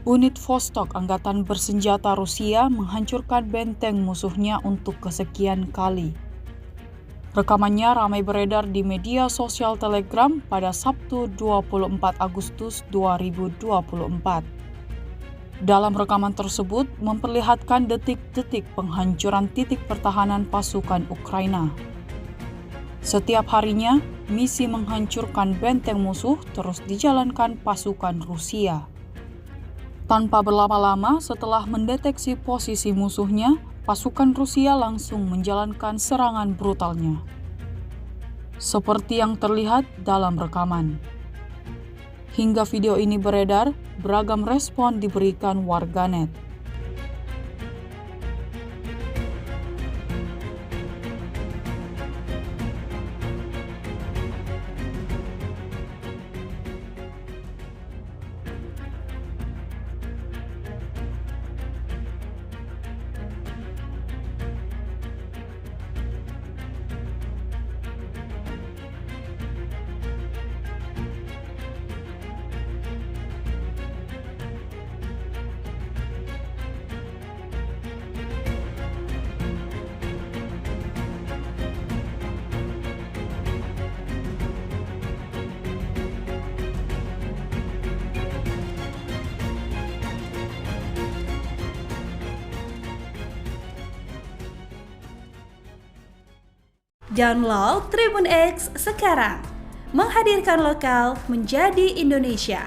Unit Vostok Angkatan Bersenjata Rusia menghancurkan benteng musuhnya untuk kesekian kali. Rekamannya ramai beredar di media sosial Telegram pada Sabtu 24 Agustus 2024. Dalam rekaman tersebut memperlihatkan detik-detik penghancuran titik pertahanan pasukan Ukraina. Setiap harinya, misi menghancurkan benteng musuh terus dijalankan pasukan Rusia. Tanpa berlama-lama setelah mendeteksi posisi musuhnya, pasukan Rusia langsung menjalankan serangan brutalnya. Seperti yang terlihat dalam rekaman. Hingga video ini beredar, beragam respon diberikan warganet. Download Tribun X sekarang, menghadirkan lokal menjadi Indonesia.